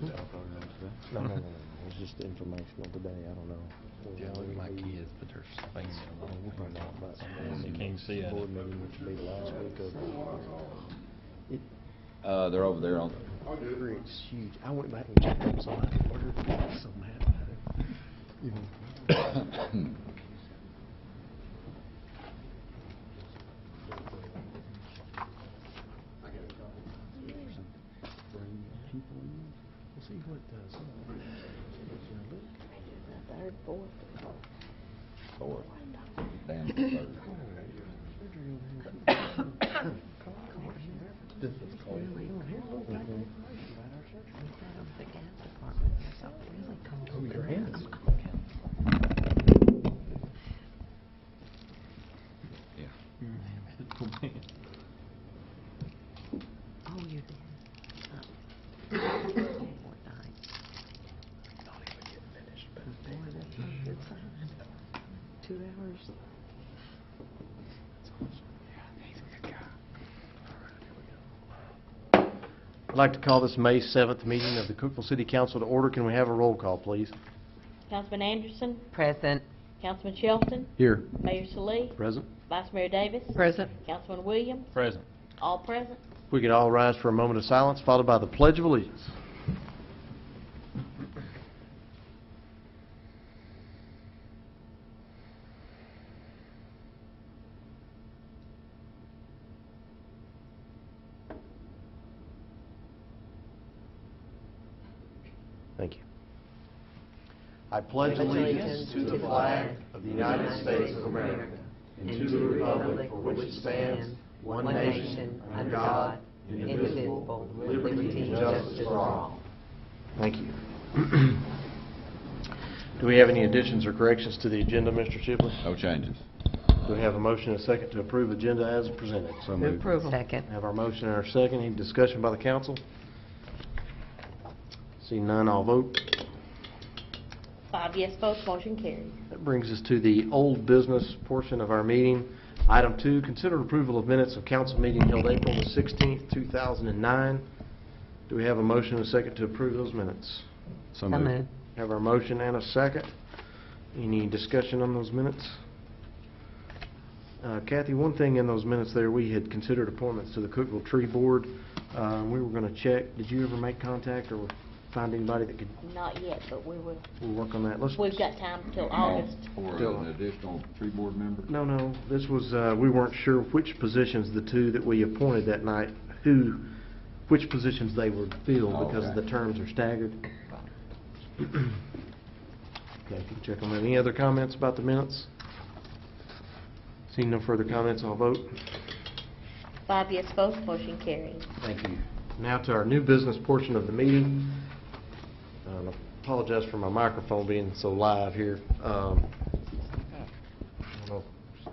No. It's just informational today. I don't know. Yeah, I look at my kids, but there's things We'll find out about you can't see it. board meeting, which will be the last week of it. They're over there on. It's huge. I went back and checked on some of the order. I was so mad about it. You know. Bring people in. We'll see what does. Third, fourth. Fourth. Damn, third. Oh, your hands. Yeah. Oh, you did. Boy, that's not a good sign. 2 hours. I'd like to call this May 7th meeting of the Cookeville City Council to order. Can we have a roll call, please? Councilman Anderson, Present. Councilman Shelton, Here. Mayor Salee, Present. Vice Mayor Davis, Present. Councilman Williams, Present. all present. If we could all rise for a moment of silence, followed by the Pledge of Allegiance. Thank you. I pledge allegiance to the flag of the United States of America and to the republic for which it stands, one nation, under God, indivisible, with liberty and justice for all. Thank you. Do we have any additions or corrections to the agenda, Mr. Shipley? No changes. Do we have a motion and a second to approve agenda as presented? So Move moved. approval. Second. Have our motion and our second. Any discussion by the council? See none, I'll vote. 5 yes votes, motion carries. That brings us to the old business portion of our meeting. Item 2, consider approval of minutes of council meeting held April the 16th, 2009. Do we have a motion and a second to approve those minutes? So moved. Have our motion and a second. Any discussion on those minutes? Kathy, one thing in those minutes there, we had considered appointments to the Cookeville Tree Board. We were going to check. Did you ever make contact or find anybody that could? Not yet, but we will. We'll work on that. We've got time till August. For an additional tree board member? No. This was, we weren't sure which positions, the two that we appointed that night, which positions they would fill because Okay. the terms are staggered. Okay, if you can check on that. Any other comments about the minutes? Seeing no further comments, I'll vote. 5 yes votes, motion carries. Thank you. Now to our new business portion of the meeting. I apologize for my microphone being so live here. I don't know,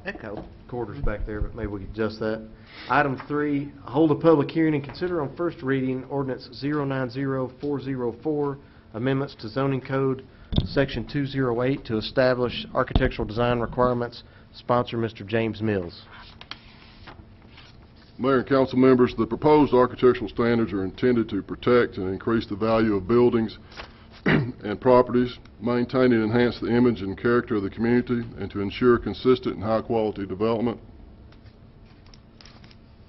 echo quarters back there, but maybe we could adjust that. Item 3, hold a public hearing and consider on first reading ordinance 090404, amendments to zoning code section 208 to establish architectural design requirements. Sponsor Mr. James Mills. Mayor and council members, the proposed architectural standards are intended to protect and increase the value of buildings and properties, maintain and enhance the image and character of the community, and to ensure consistent and high-quality development.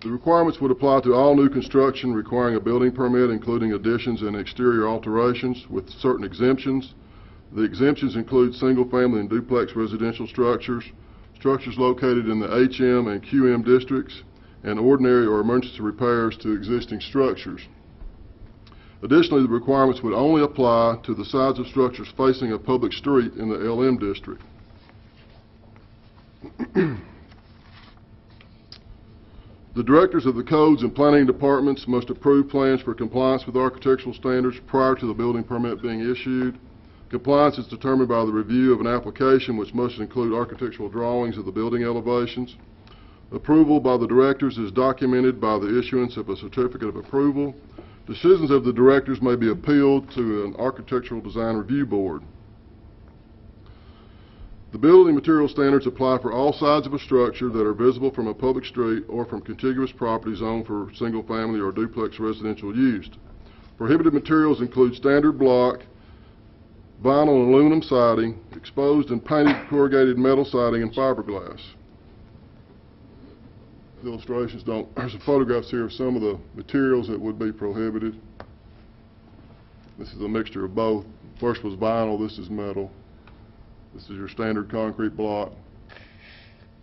The requirements would apply to all new construction requiring a building permit, including additions and exterior alterations, with certain exemptions. The exemptions include single-family and duplex residential structures, structures located in the HM and QM districts, and ordinary or emergency repairs to existing structures. Additionally, the requirements would only apply to the sides of structures facing a public street in the LM district. The directors of the codes and planning departments must approve plans for compliance with architectural standards prior to the building permit being issued. Compliance is determined by the review of an application, which must include architectural drawings of the building elevations. Approval by the directors is documented by the issuance of a certificate of approval. Decisions of the directors may be appealed to an architectural design review board. The building material standards apply for all sides of a structure that are visible from a public street or from contiguous property zoned for single-family or duplex residential use. Prohibited materials include standard block, vinyl and aluminum siding, exposed and painted corrugated metal siding, and fiberglass. The illustrations don't, there's some photographs here of some of the materials that would be prohibited. This is a mixture of both. First was vinyl, this is metal. This is your standard concrete block,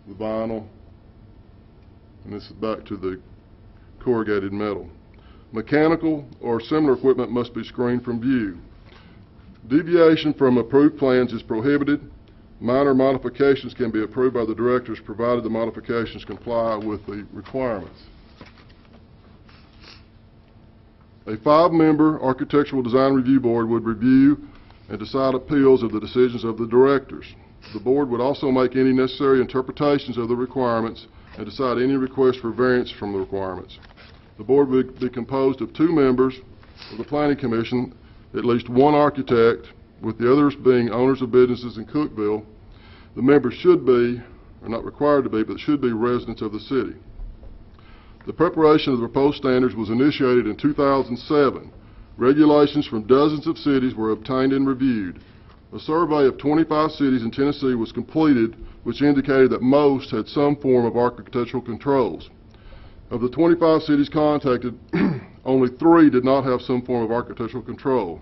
the vinyl, and this is back to the corrugated metal. Mechanical or similar equipment must be screened from view. Deviation from approved plans is prohibited. Minor modifications can be approved by the directors provided the modifications comply with the requirements. A 5-member architectural design review board would review and decide appeals of the decisions of the directors. The board would also make any necessary interpretations of the requirements and decide any request for variance from the requirements. The board would be composed of 2 members of the Planning Commission, at least 1 architect, with the others being owners of businesses in Cookeville. The members should be, or not required to be, but should be residents of the city. The preparation of the proposed standards was initiated in 2007. Regulations from dozens of cities were obtained and reviewed. A survey of 25 cities in Tennessee was completed, which indicated that most had some form of architectural controls. Of the 25 cities contacted, only 3 did not have some form of architectural control.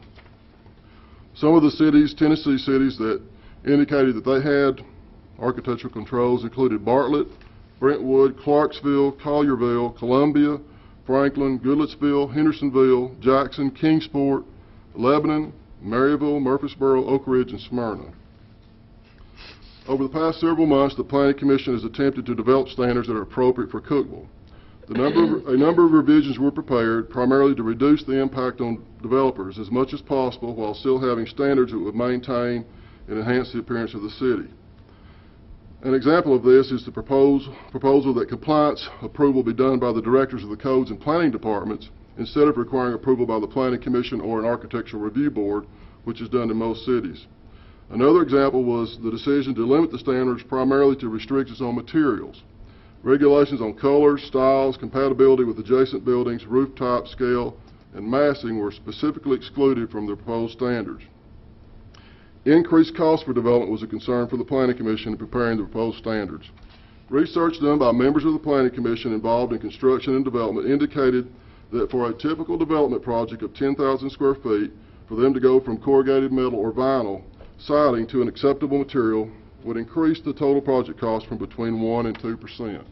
Some of the cities, Tennessee cities, that indicated that they had architectural controls included Bartlett, Brentwood, Clarksville, Collierville, Columbia, Franklin, Goodlettsville, Hendersonville, Jackson, Kingsport, Lebanon, Maryville, Murfreesboro, Oak Ridge, and Smyrna. Over the past several months, the Planning Commission has attempted to develop standards that are appropriate for Cookeville. A number of revisions were prepared, primarily to reduce the impact on developers as much as possible while still having standards that would maintain and enhance the appearance of the city. An example of this is the proposal that compliance approval be done by the directors of the codes and planning departments instead of requiring approval by the Planning Commission or an architectural review board, which is done in most cities. Another example was the decision to limit the standards primarily to restrictions on materials. Regulations on colors, styles, compatibility with adjacent buildings, roof type, scale, and massing were specifically excluded from the proposed standards. Increased cost for development was a concern for the Planning Commission in preparing the proposed standards. Research done by members of the Planning Commission involved in construction and development indicated that for a typical development project of 10,000 square feet, for them to go from corrugated metal or vinyl siding to an acceptable material would increase the total project cost from between 1% and 2%.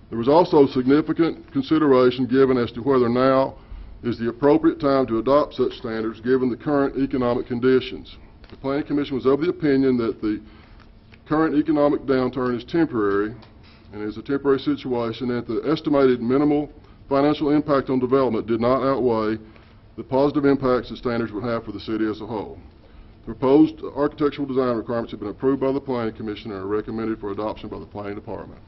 There was also significant consideration given as to whether now is the appropriate time to adopt such standards given the current economic conditions. The Planning Commission was of the opinion that the current economic downturn is temporary and is a temporary situation, and the estimated minimal financial impact on development did not outweigh the positive impacts the standards would have for the city as a whole. The proposed architectural design requirements have been approved by the Planning Commission and are recommended for adoption by the Planning Department.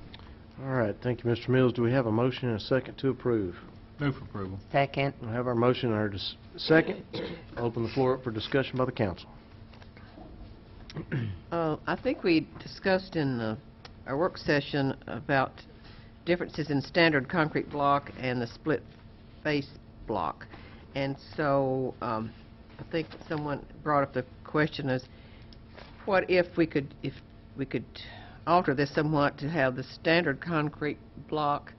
All right, thank you, Mr. Mills. Do we have a motion and a second to approve? Move for approval. Second. We have our motion and our second. Open the floor up for discussion by the council. I think we discussed in our work session about differences in standard concrete block and the split face block. And so I think someone brought up the question as what if we could alter this somewhat to have the standard concrete block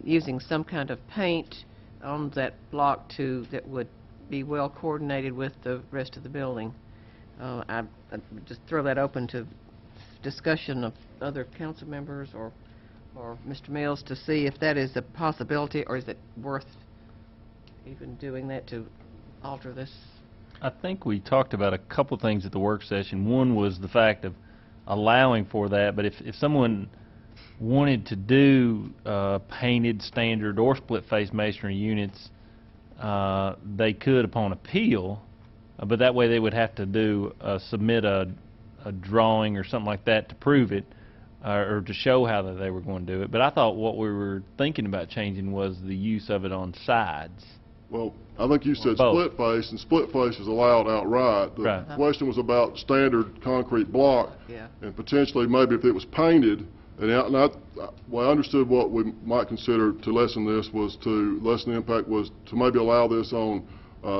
using some kind of paint on that block that would be well coordinated with the rest of the building. I just throw that open to discussion of other council members or Mr. Mills to see if that is a possibility, or is it worth even doing that to alter this? I think we talked about a couple things at the work session. One was the fact of allowing for that, but if someone wanted to do painted standard or split face masonry units, they could upon appeal, but that way they would have to submit a drawing or something like that to prove it, or to show how that they were going to do it. But I thought what we were thinking about changing was the use of it on sides. Well, I think you said Both. split face, and split face is allowed outright. The Right. question was about standard concrete block, Yeah. and potentially maybe if it was painted, Well, I understood what we might consider to lessen this was to lessen the impact was to maybe allow this on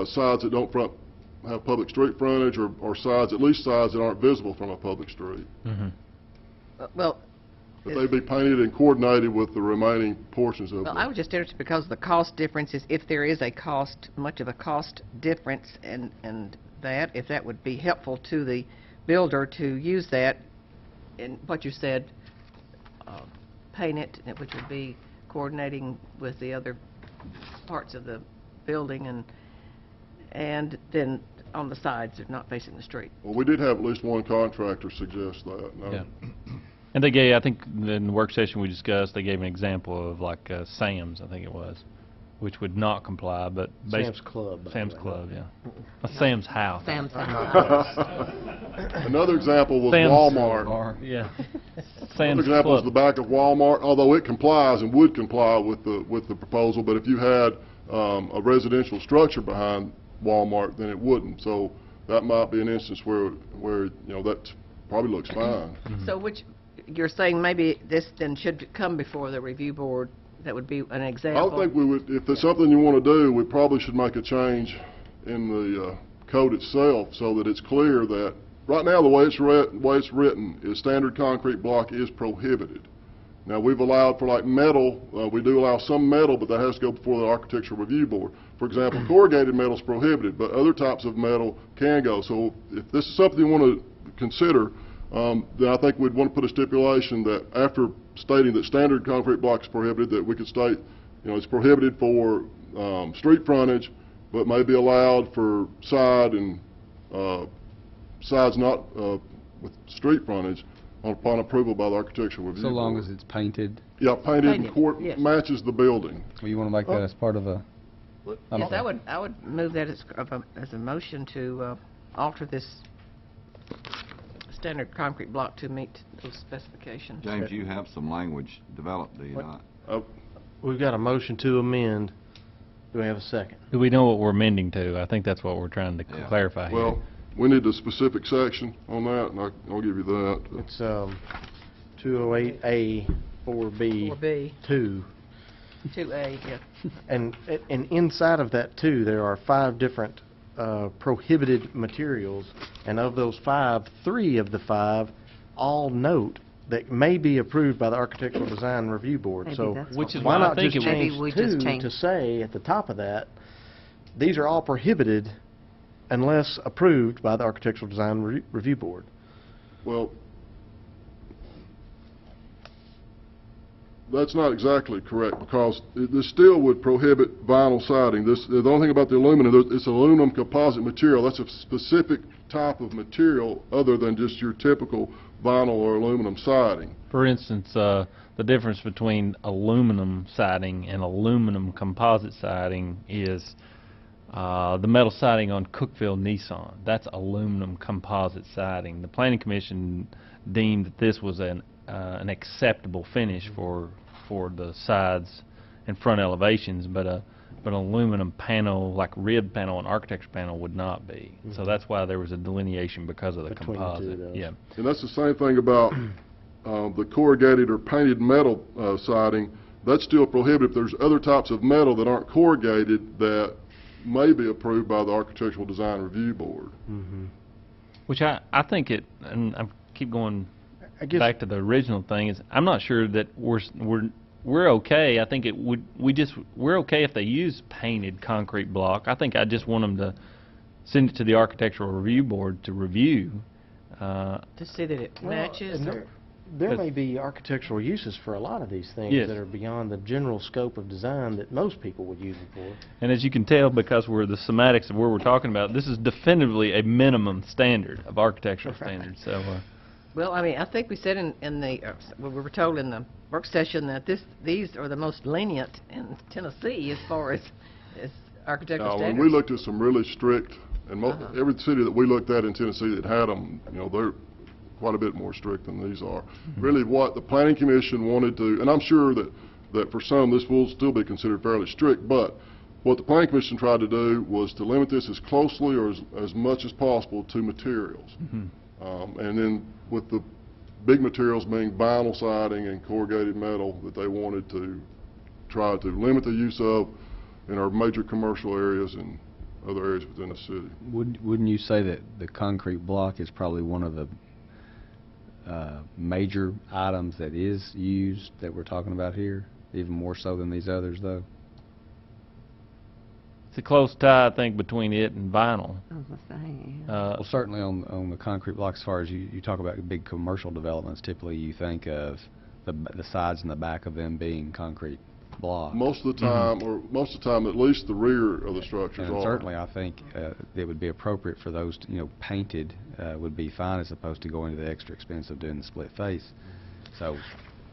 sides that don't have public street frontage or sides, at least sides that aren't visible from a public street. Well, But they'd be painted and coordinated with the remaining portions of I was just interested because of the cost differences, if there is much of a cost difference, and that, if that would be helpful to the builder to use that, in what you said, paint it, which would be coordinating with the other parts of the building, and then on the sides, they're not facing the street. Well, we did have at least one contractor suggest that. Yeah. And they gave, I think in the work session we discussed, they gave an example of like Sam's, I think it was, which would not comply, but Sam's Club. by the Sam's way. Club, yeah. Sam's House. Sam's house. Another example was Sam's Walmart. Yeah. Another Sam's example is the Club. back of Walmart, although it complies and would comply with the proposal, but if you had a residential structure behind Walmart, then it wouldn't. So that might be an instance where that probably looks fine. So you're saying maybe this then should come before the review board? That would be an I example? would think we would, if there's something you want to do, we probably should make a change in the code itself so that it's clear that, right now, the way it's written is standard concrete block is prohibited. Now, we've allowed for like metal, we do allow some metal, but that has to go before the architectural review board. For example, corrugated metal is prohibited, but other types of metal can go. So if this is something you want to consider, then I think we'd want to put a stipulation that after stating that standard concrete block is prohibited, that we could state, it's prohibited for street frontage, but may be allowed for sides not with street frontage upon approval by the architectural review So long board. as it's painted. Yeah, painted and Painted, yes. matches the building. Well, you want to make that as part of a... Yes, I would move that as a motion to alter this standard concrete block to meet those specifications. James, you have some language developed, do you not? We've got a motion to amend. Do we have a second? Do we know what we're amending to? I think that's what we're trying to Yeah. clarify here. Well, we need a specific section on that, and I'll give you that. It's 208A 4B 4B, 2. 2A, yeah. And inside of that, too, there are 5 different prohibited materials, and of those 5, 3 of the 5 all note that may be approved by the Architectural Design Review Board. Maybe So that's Which is why why I not think just it would- Maybe change we just 2 change- to say at the top of that, these are all prohibited unless approved by the Architectural Design Review Board. Well, that's not exactly correct, because this still would prohibit vinyl siding. The only thing about the aluminum, it's aluminum composite material. That's a specific type of material other than just your typical vinyl or aluminum siding. For instance, the difference between aluminum siding and aluminum composite siding is the metal siding on Cookeville Nissan. That's aluminum composite siding. The Planning Commission deemed that this was an acceptable finish for the sides and front elevations, but an aluminum panel, like rib panel and architecture panel, would not be. So that's why there was a delineation because of the Between the two of composite. those. Yeah. And that's the same thing about the corrugated or painted metal siding. That's still prohibited if there's other types of metal that aren't corrugated that may be approved by the Architectural Design Review Board. Which I think it, and I keep going I guess back to the original thing, is I'm not sure that we're okay. I think we're okay if they use painted concrete block. I think I just want them to send it to the Architectural Review Board to review. To see that it matches. and or- there may be architectural uses for a lot of these things Yes. that are beyond the general scope of design that most people would use them for. And as you can tell, because we're the semantics of where we're talking about, this is definitively a minimum standard of architectural standards. So, Well, I mean, I think we said in the, we were told in the work session that these are the most lenient in Tennessee as far as architectural When standards. we looked at some really strict, and every city that we looked at in Tennessee that had them, they're quite a bit more strict than these are. Really what the Planning Commission wanted to, and I'm sure that for some this will still be considered fairly strict, but what the Planning Commission tried to do was to limit this as closely or as much as possible to materials. And then with the big materials being vinyl siding and corrugated metal that they wanted to try to limit the use of in our major commercial areas and other areas within the city. Wouldn't you say that the concrete block is probably one of the major items that is used that we're talking about here, even more so than these others, though? It's a close tie, I think, between it and vinyl. I was gonna say, Well, certainly on the concrete block, as far as you talk about big commercial developments, typically you think of the sides and the back of them being concrete block. Most of the time, or most of the time, at least the rear of the structures And are. certainly, I think it would be appropriate for those, painted would be fine as opposed to going to the extra expense of doing the split face. So,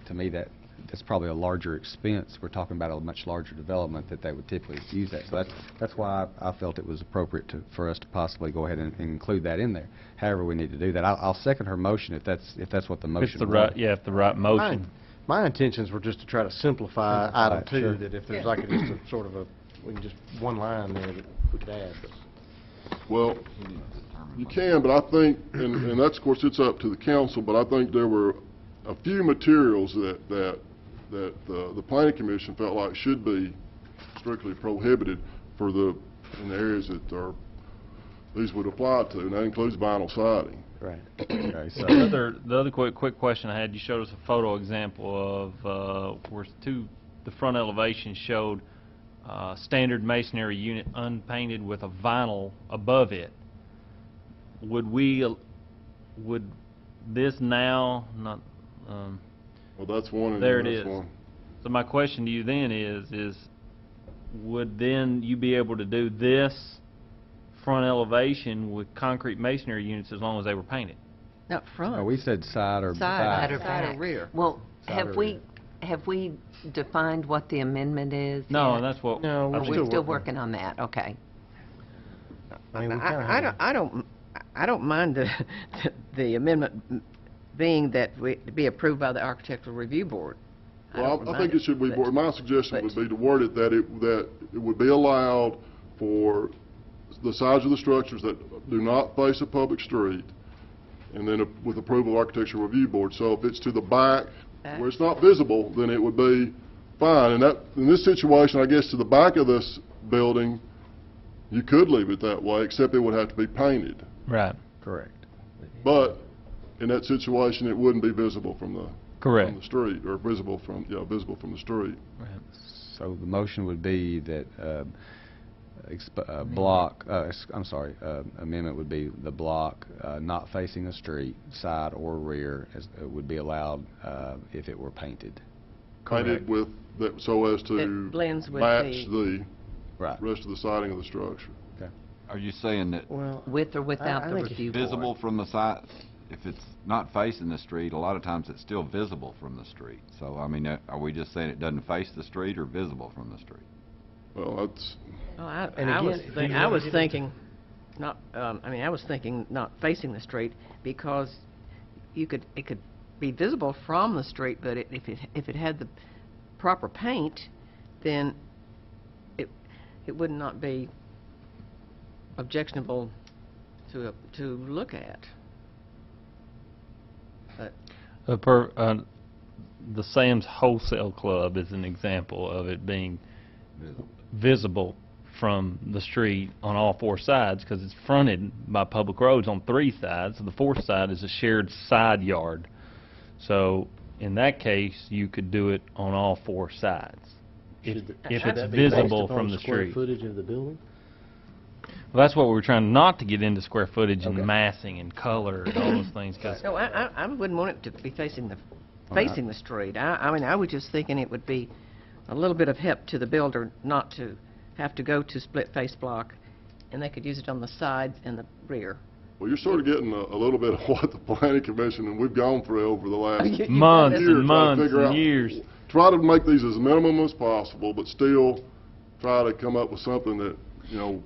to me, that's probably a larger expense. We're talking about a much larger development that they would typically use that. So that's why I felt it was appropriate for us to possibly go ahead and include that in there. However, we need to do that. I'll second her motion if that's what the motion If the was. right, yeah, if the right motion. My intentions were just to try to simplify item it, 2, sure. that if there's like just a sort of we can just one line there that we could add. Well, you can, but I think, and that's, of course, it's up to the council, but I think there were a few materials that the planning commission felt like should be strictly prohibited in the areas that these would apply to, and that includes vinyl siding. Right. Okay, so The other quick question I had, you showed us a photo example of where the front elevation showed standard masonry unit unpainted with a vinyl above it. Would this now not? Well, that's one, and There it that's is. one. So my question to you then is would then you be able to do this front elevation with concrete masonry units as long as they were painted? not front. we said side or Side back. or back. Rear. Well, Side or rear. have we defined what the amendment is No, yet? that's what. No, Or we're we're still still working. working on that? Okay. I mean, we kind of have I don't mind the amendment being that to be approved by the Architectural Review Board. Well, I think it should be, but- my suggestion but- would be to word it that it would be allowed for the sides of the structures that do not face a public street, and then with approval of Architectural Review Board. So if it's to the back, where it's not visible, then it would be fine. And that, in this situation, I guess to the back of this building, you could leave it that way, except it would have to be painted. Right. Correct. But in that situation, it wouldn't be visible from the Correct. street, or visible from the street. Right. So the motion would be that amendment would be the block not facing a street, side or rear, would be allowed if it were painted. Painted with, that, so as to It blends with match the Right. rest of the siding of the structure. Are you saying that Well, With or without I the think it's review board? visible from the side, if it's not facing the street, a lot of times it's still visible from the street? So, I mean, are we just saying it doesn't face the street or visible from the street? Well, that's, Well, And I again, was if think- you I wanna was get thinking not, I was thinking not facing the street, because it could be visible from the street, but if it had the proper paint, then it would not be objectionable to look at. But The Sam's Wholesale Club is an example of it being visible from the street on all four sides, because it's fronted by public roads on three sides. So the fourth side is a shared side yard. So in that case, you could do it on all four sides if should it's that be based visible upon from the square street. footage of the building? Well, that's what we were trying not to get into, square footage and Okay. massing and color and all those things, because no, I wouldn't want it to be facing the street. I mean, I was just thinking it would be a little bit of help to the builder not to have to go to split face block, and they could use it on the sides and the rear. well, you're sort of getting a little bit of what the planning commission, and we've gone through over the last months year, and trying to months figure and out- years. Try to make these as minimum as possible, but still try to come up with something that,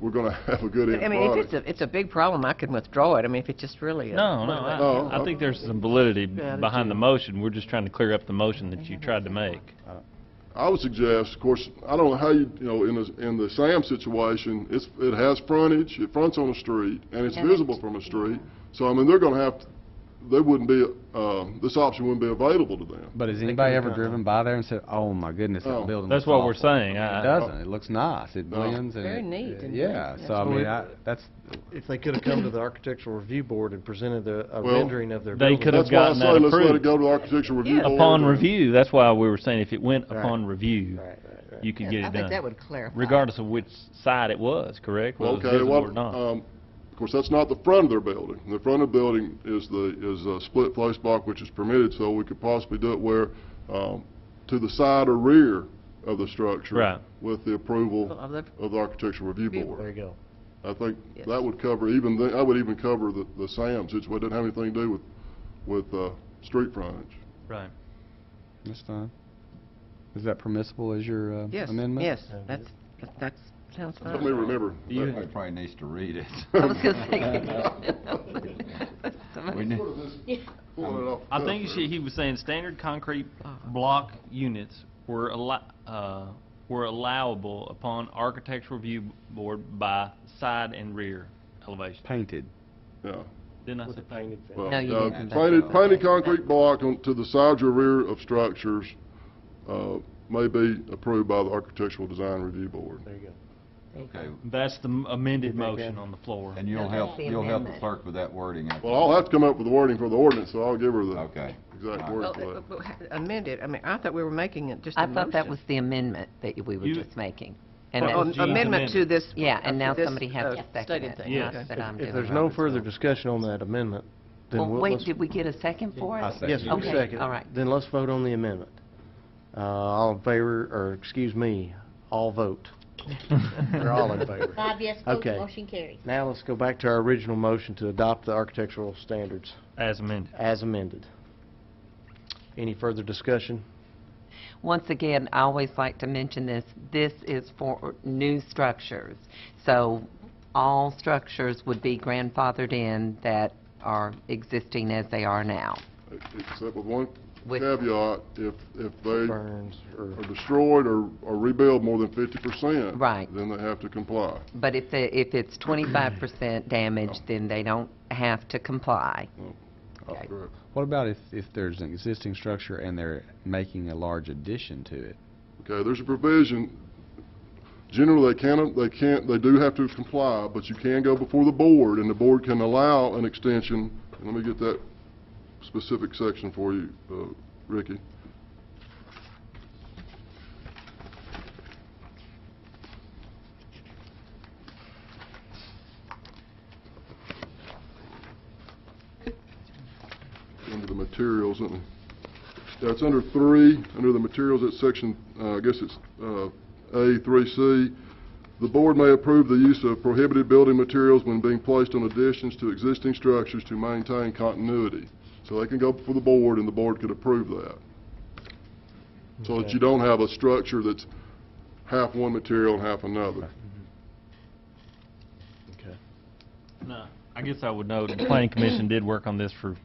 we're gonna have a good end I mean, product. if it's a big problem, I can withdraw it. I mean, if it's just really No, No, I think there's some validity Yeah, I do behind too. the motion. We're just trying to clear up the motion that you tried to make. I would suggest, of course, I don't know how in the SAM situation, it has frontage, it fronts on a street, and it's And visible from a street. So, I mean, they're gonna have they wouldn't be, this option wouldn't be available to them. But has They anybody could've ever done driven by there and said, "Oh my goodness, Oh. that building"? That's looks what we're awful"? saying. It doesn't. It looks nice. It blends and Very it- neat and yeah. neat. So I Well, mean, it- that's If they could have come to the Architectural Review Board and presented a Well, rendering of their they building. could have That's why I gotten say that let's let it approved. go to the Architectural Review Yeah. Board. Upon and- review, that's why we were saying if it went Right. upon review, Right, right, right. you could Yeah, get I it think done. that would clarify. Regardless of which side it was, correct? Whether it was Okay, visible well, or not. of course, that's not the front of their building. The front of the building is a split face block, which is permitted, so we could possibly do it where, to the side or rear of the structure. Right. With the approval Of the- of the Architectural Review Review Board. There you go. I think Yes. that would cover I would even cover the SAMs, it doesn't have anything to do with street frontage. Right. that's fine. Is that permissible as your Yes, amendment? yes, that sounds fine. Let me remember. Everybody probably needs to read it. I was gonna say. We need- Pulling it off the I cuff think there. he was saying standard concrete block units were allowable upon Architectural Review Board by side and rear elevation. Painted. Yeah. Didn't I With say the painted finish. Well, No, you didn't. Painted concrete block to the sides or rear of structures may be approved by the Architectural Design Review Board. There you go. Okay, That's the amended Did they motion get- on the floor. and you'll That's help, the you'll help the amendment. clerk with that wording. Well, I'll have to come up with the wording for the ordinance, so I'll give her the Okay. exact All wording right. for that. Well, amended, I mean, I thought we were making it just a I motion. thought that was the amendment that we were You- just making. And That that Oh, was was, Gene's amendment to this. yeah, and now this, somebody has to second stated it. thing. Yes. Not that I'm doing If there's it. no further discussion on that amendment, then Well, we'll... wait, let's- did we get a second for it? I second Yes, it. we Okay, second. all right. Then let's vote on the amendment. All in favor, or excuse me, all vote. They're all in favor. 5 yes votes, Okay. motion carries. Now let's go back to our original motion to adopt the architectural standards As amended. as amended. Any further discussion? Once again, I always like to mention this, this is for new structures. So all structures would be grandfathered in that are existing as they are now. Except with one With- caveat, if they Burns or... are destroyed or rebuilt more than 50%. Right. Then they have to comply. But if it's 25% damage, then they don't have to comply. That's Okay. correct. What about if there's an existing structure and they're making a large addition to it? Okay, there's a provision, generally they do have to comply, but you can go before the board, and the board can allow an extension. Let me get that specific section for you, Ricky. Under the materials, let me, yeah, it's under 3, under the materials, it's section, I guess it's A3C. The board may approve the use of prohibited building materials when being placed on additions to existing structures to maintain continuity. So they can go before the board, and the board could approve that. So that Okay. you don't have a structure that's half one material and half another. Okay. No, I guess I would note, the planning commission did work on this for,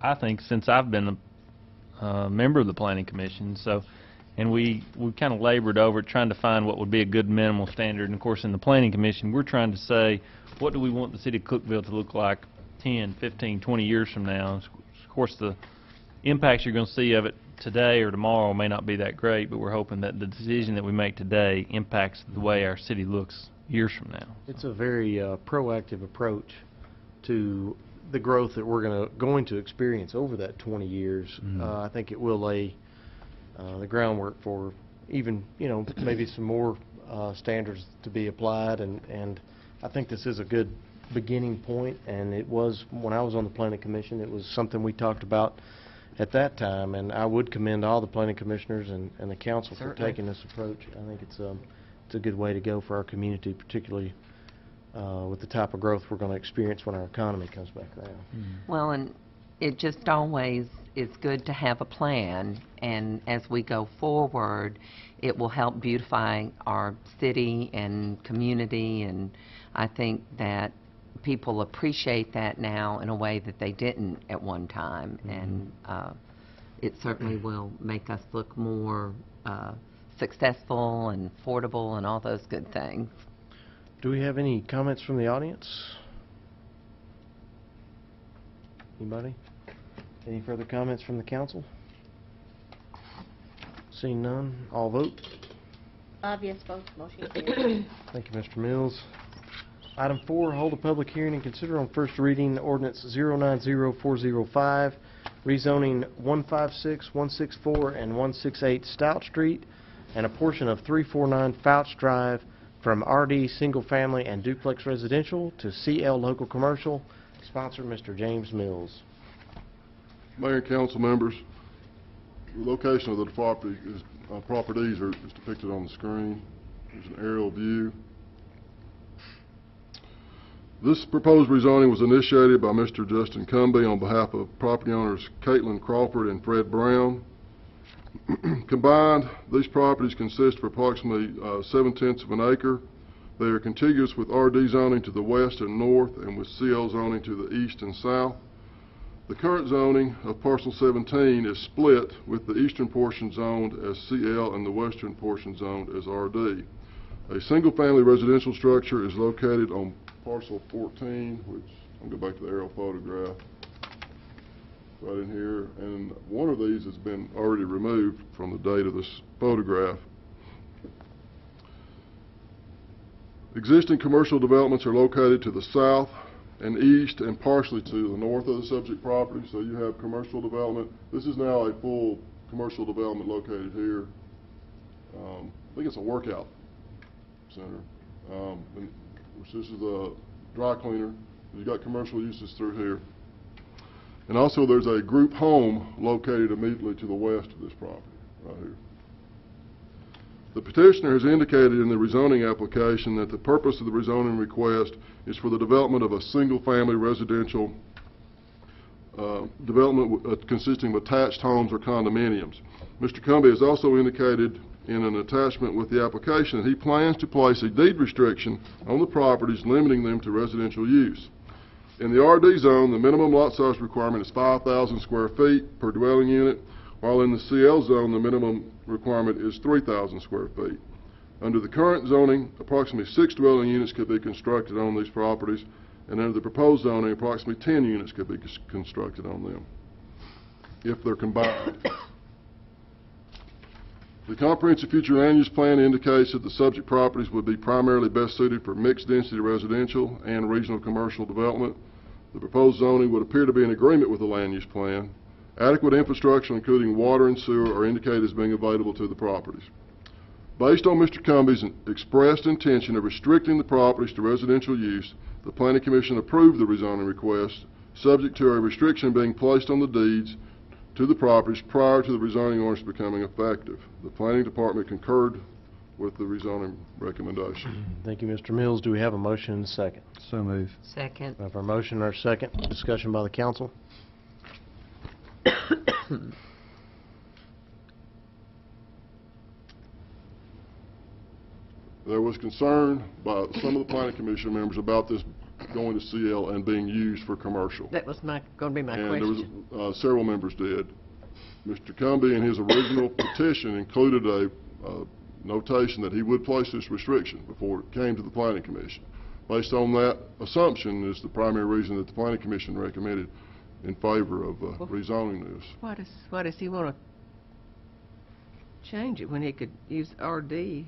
I think, since I've been a member of the planning commission, so, and we kind of labored over it, trying to find what would be a good minimal standard, and of course, in the planning commission, we're trying to say, what do we want the city of Cookeville to look like 10, 15, 20 years from now? Of course, the impacts you're going to see of it today or tomorrow may not be that great, but we're hoping that the decision that we make today impacts the way our city looks years from now. It's a very proactive approach to the growth that we're going to experience over that 20 years. I think it will lay the groundwork for even, maybe some more standards to be applied, and I think this is a good beginning point, and it was, when I was on the planning commission, it was something we talked about at that time, and I would commend all the planning commissioners and the council for Certainly. taking this approach. I think it's a good way to go for our community, particularly with the type of growth we're going to experience when our economy comes back around. Well, and it just always is good to have a plan, and as we go forward, it will help beautify our city and community, and I think that people appreciate that now in a way that they didn't at one time, and it certainly will make us look more successful and affordable and all those good things. Do we have any comments from the audience? Anybody? Any further comments from the council? Seeing none, all vote. 5 yes votes, motion carries. Thank you, Mr. Mills. Item 4, hold a public hearing and consider on first reading ordinance 090405, rezoning 156, 164, and 168 Stout Street, and a portion of 349 Fouch Drive from RD Single Family and Duplex Residential to CL Local Commercial. Sponsor, Mr. James Mills. Mayor and council members, the location of the properties is depicted on the screen. There's an aerial view. This proposed rezoning was initiated by Mr. Justin Cumby on behalf of property owners Caitlin Crawford and Fred Brown. Combined, these properties consist of approximately 7/10 of an acre. They are contiguous with RD zoning to the west and north and with CL zoning to the east and south. The current zoning of parcel 17 is split, with the eastern portion zoned as CL and the western portion zoned as RD. A single-family residential structure is located on parcel 14, which I'll go back to the aerial photograph right in here, and one of these has been already removed from the date of this photograph. Existing commercial developments are located to the south and east and partially to the north of the subject property, so you have commercial development. This is now a full commercial development located here. I think it's a workout center. This is a dry cleaner. You've got commercial uses through here. And also there's a group home located immediately to the west of this property, right here. The petitioner has indicated in the rezoning application that the purpose of the rezoning request is for the development of a single-family residential development consisting of attached homes or condominiums. Mr. Cumby has also indicated in an attachment with the application that he plans to place a deed restriction on the properties limiting them to residential use. In the RD zone, the minimum lot size requirement is 5,000 square feet per dwelling unit, while in the CL zone, the minimum requirement is 3,000 square feet. Under the current zoning, approximately 6 dwelling units could be constructed on these properties, and under the proposed zoning, approximately 10 units could be constructed on them, if they're combined. The comprehensive future land use plan indicates that the subject properties would be primarily best suited for mixed-density residential and regional commercial development. The proposed zoning would appear to be in agreement with the land use plan. Adequate infrastructure, including water and sewer, are indicated as being available to the properties. Based on Mr. Cumby's expressed intention of restricting the properties to residential use, the Planning Commission approved the rezoning request, subject to a restriction being placed on the deeds to the properties prior to the rezoning ordinance becoming effective. The Planning Department concurred with the rezoning recommendation. Thank you, Mr. Mills. Do we have a motion and a second? So move. Second. We have our motion and our second. Discussion by the council. There was concern by some of the Planning Commission members about this going to CL and being used for commercial. That was going to be my And question. there was, several members did. Mr. Cumby in his original petition included a notation that he would place this restriction before it came to the Planning Commission. Based on that assumption is the primary reason that the Planning Commission recommended in favor of rezoning this. Why does he want to change it when he could use RD?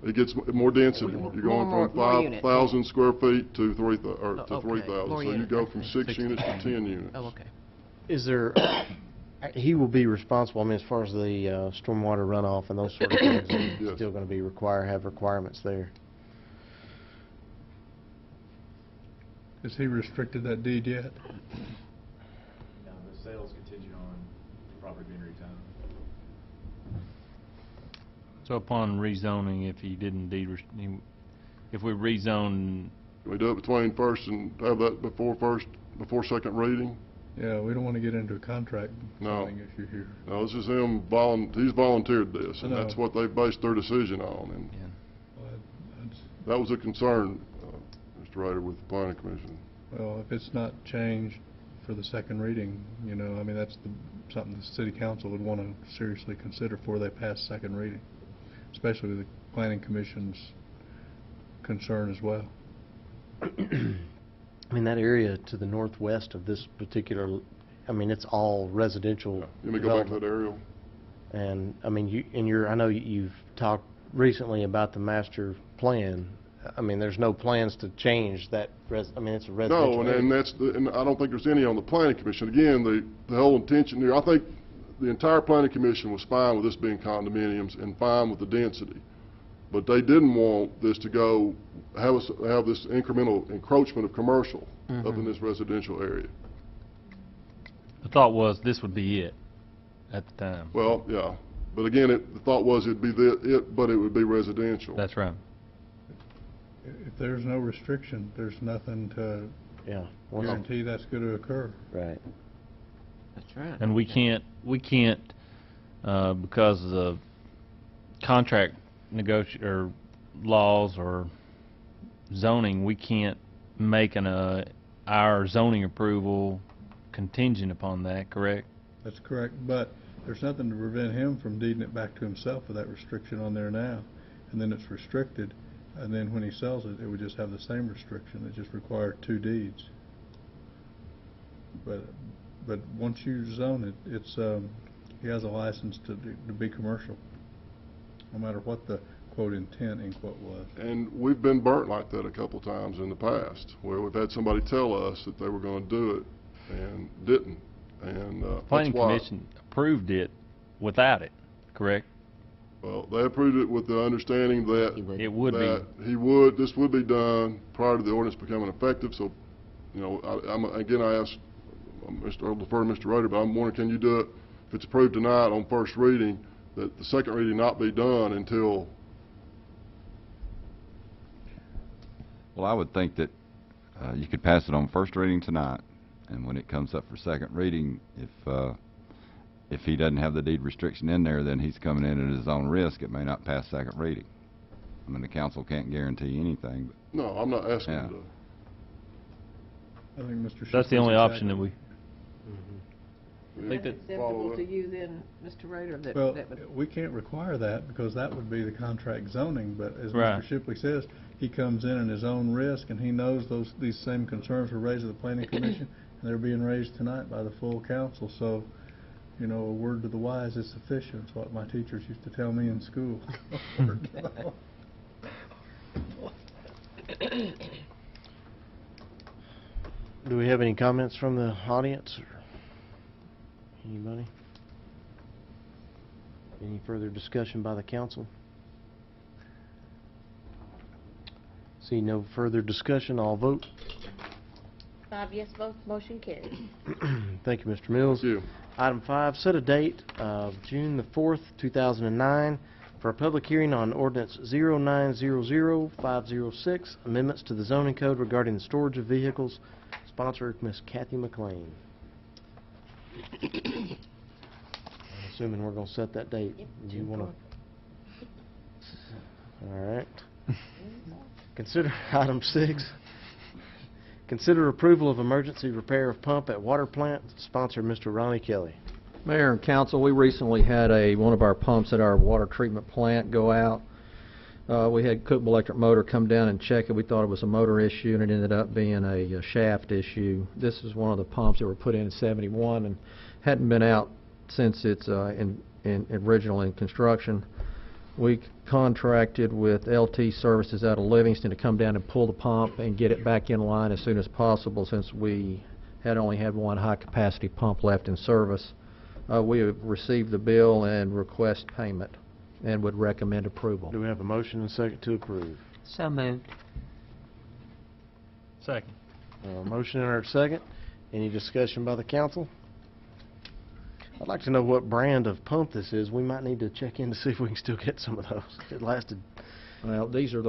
It gets more density. You're going More from units. 5,000 square feet to 3,000. Okay, 3,000. more So you units. go from 6 units to 10 units. Oh, okay. Is there, he will be responsible, I mean, as far as the stormwater runoff and those sort of things, Yes. still going to be have requirements there. Has he restricted that deed yet? No, the sales contingent on the property being rezoned. So upon rezoning, if he didn't if we rezone, Can we do it between first and have that before second reading? Yeah, we don't want to get into a contract No. signing issue here. No, this is him, he's volunteered this, and I know. that's what they based their decision on. And that was a concern, Mr. Ryder, with the Planning Commission. Well, if it's not changed for the second reading, you know, I mean, that's something the city council would want to seriously consider before they pass second reading, especially with the Planning Commission's concern as well. I mean, that area to the northwest of this particular I mean, it's all residential Let me go back to that development. aerial. And, I mean, I know you've talked recently about the master plan. I mean, there's no plans to change that I mean, it's a residential No, area. and I don't think there's any on the planning commission. Again, the whole intention here, I think the entire planning commission was fine with this being condominiums and fine with the density. But they didn't want this to go, have this incremental encroachment of commercial up in this residential area. The thought was this would be it at the time. Well, yeah, but again, the thought was it'd be but it would be residential. That's right. If there's no restriction, there's nothing to Yeah. guarantee that's going to occur. Right. That's right. And we can't, because of contract or laws or zoning, we can't make our zoning approval contingent upon that, correct? That's correct, but there's nothing to prevent him from deeding it back to himself with that restriction on there now. And then it's restricted, and then when he sells it, it would just have the same restriction. It just required 2 deeds. But once you zone it, it's he has a license to be commercial, no matter what the quote intent end quote was. And we've been burnt like that a couple times in the past, where we've had somebody tell us that they were going to do it and didn't. And Planning that's why, Commission approved it without it, correct? well, they approved it with the understanding that It would be. this would be done prior to the ordinance becoming effective. So, you know, I asked I'll defer to Mr. Rader, but I'm wondering, can you do it if it's approved tonight on first reading, that the second reading not be done until? Well, I would think that you could pass it on first reading tonight, and when it comes up for second reading, if he doesn't have the deed restriction in there, then he's coming in at his own risk. It may not pass second reading. I mean, the council can't guarantee anything, but No, I'm not asking Yeah. you to. I think Mr. That's the Shipley's only option that exactly- I think That's that- acceptable to you then, Mr. Rader, that Well, would... we can't require that because that would be the contract zoning, but as Right. Mr. Shipley says, he comes in at his own risk and he knows these same concerns were raised at the planning commission and they're being raised tonight by the full council, so, you know, a word to the wise is sufficient. It's what my teachers used to tell me in school. Do we have any comments from the audience? Or anybody? Any further discussion by the council? See no further discussion, I'll vote. 5 yes votes, motion carries. Thank you, Mr. Mills. Thank you. Item 5, set a date of June the 4th, 2009 for a public hearing on ordinance 0900506, amendments to the zoning code regarding the storage of vehicles, sponsored Miss Kathy McLean. I'm assuming we're going to set that date. Yep, Do you June want to? All right. Consider item 6. Consider approval of emergency repair of pump at water plant, sponsored Mr. Ronnie Kelly. Mayor and council, we recently had one of our pumps at our water treatment plant go out. We had Cookeville Electric Motor come down and check it. We thought it was a motor issue, and it ended up being a shaft issue. This is one of the pumps that were put in '71 and hadn't been out since its original in construction. We contracted with LT Services out of Livingston to come down and pull the pump and get it back in line as soon as possible, since we had only had one high-capacity pump left in service. We have received the bill and request payment and would recommend approval. Do we have a motion and second to approve? So moved. Second. Motion and a second. Any discussion by the council? I'd like to know what brand of pump this is. We might need to check in to see if we can still get some of those. It lasted. Well, these are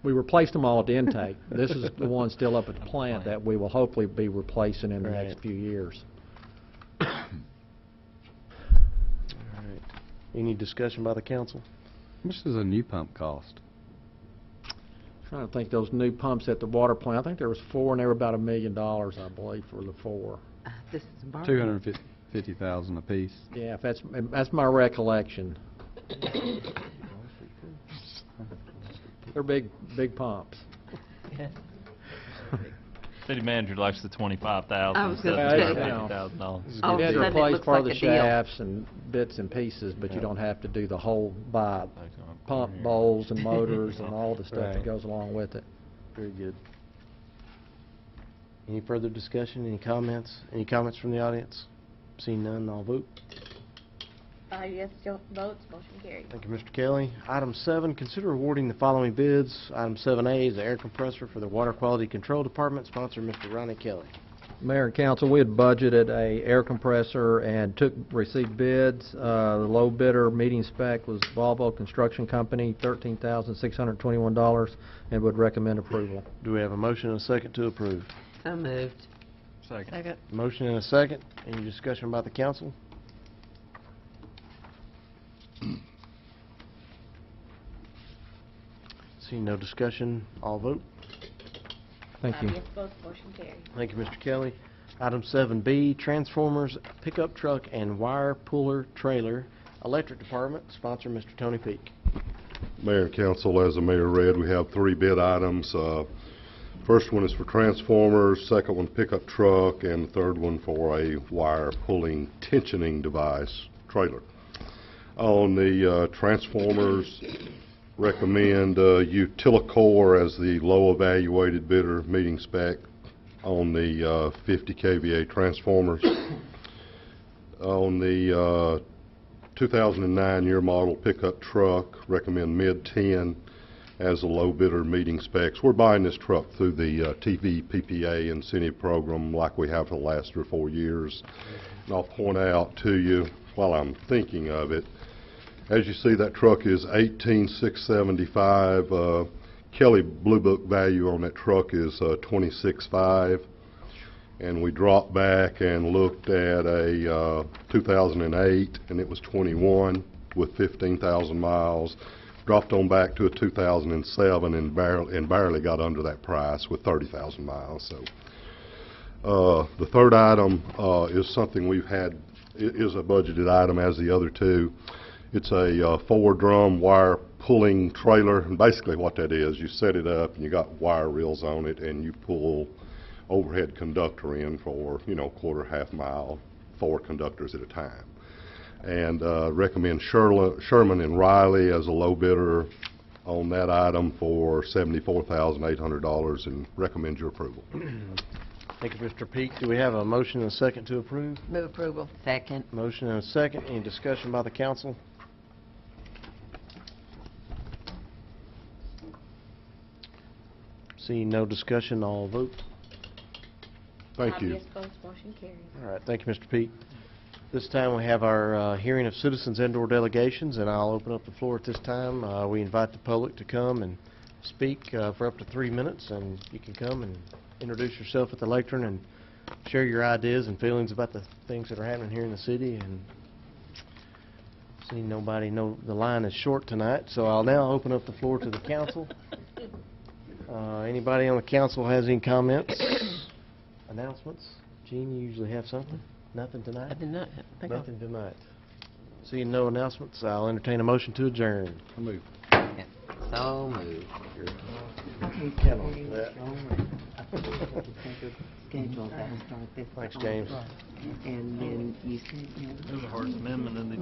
we replaced them all at the intake. This is the one still up at the plant that we will hopefully be replacing in the Right. next few years. All right. Any discussion by the council? How much does a new pump cost? Trying to think, those new pumps at the water plant, I think there was 4 and they were about $1 million, I believe, for the 4. This is Barbara. 250,000 apiece. Yeah, if that's my recollection. They're big pumps. City manager likes the 25,000 I was instead gonna of say. $250,000. Oh, You had to then it replace looks part of like the a deal. shafts and bits and pieces, but you Yeah. don't have to do the whole buy Like, pump here. bowls and motors and all the stuff Right. that goes along with it. Very good. Any further discussion, any comments? Any comments from the audience? Seeing none, I'll vote. 5 yes votes, motion carries. Thank you, Mr. Kelly. Item 7, consider awarding the following bids. Item 7A is the air compressor for the Water Quality Control Department, sponsor Mr. Ronnie Kelly. Mayor and council, we had budgeted a air compressor and received bids. The low bidder meeting spec was Volvo Construction Company, $13,621, and would recommend approval. Do we have a motion and a second to approve? So moved. Second. Second. Motion and a second. Any discussion about the council? Seeing no discussion, all vote. Thank you. 5 yes votes, motion carries. Thank you, Mr. Kelly. Item 7B, transformers, pickup truck, and wire puller trailer, electric department, sponsor Mr. Tony Peak. Mayor and council, as the mayor read, we have 3 bid items. First one is for transformers, second one pickup truck, and the third one for a wire pulling tensioning device trailer. On the transformers, recommend Utilicore as the low evaluated bidder meeting spec on the 50 kVA transformers. On the 2009 year model pickup truck, recommend mid-10 as a low bidder meeting specs. We're buying this truck through the TV PPA incentive program like we have for the last 3 or 4 years. And I'll point out to you while I'm thinking of it, as you see, that truck is $18,675. Kelly Blue Book value on that truck is $26,500. And we dropped back and looked at a 2008, and it was 21 with 15,000 miles. Dropped on back to a 2007 and barely got under that price with 30,000 miles. So the third item is something we've had, is a budgeted item as the other two. It's a 4-drum wire pulling trailer, and basically what that is, you set it up and you got wire reels on it and you pull overhead conductor in for, quarter, half mile, 4 conductors at a time. And recommend Sherman and Riley as a low bidder on that item for $74,800 and recommend your approval. Thank you, Mr. Peak. Do we have a motion and a second to approve? Move approval. Second. Motion and a second. Any discussion by the council? Seeing no discussion, all vote. Thank 5 you. yes votes, motion carries. All right, thank you, Mr. Peak. This time we have our hearing of citizens indoor delegations, and I'll open up the floor at this time. We invite the public to come and speak for up to 3 minutes, and you can come and introduce yourself at the lectern and share your ideas and feelings about the things that are happening here in the city. And see nobody, the line is short tonight, so I'll now open up the floor to the council. Anybody on the council has any comments, announcements? Gene, you usually have something? Nothing tonight? I did not think of. Nothing tonight. Seeing no announcements, I'll entertain a motion to adjourn. I'll move. So moved. Count on that. Schedule that will start this. Thanks, James. And then you said, It was the hardest amendment in the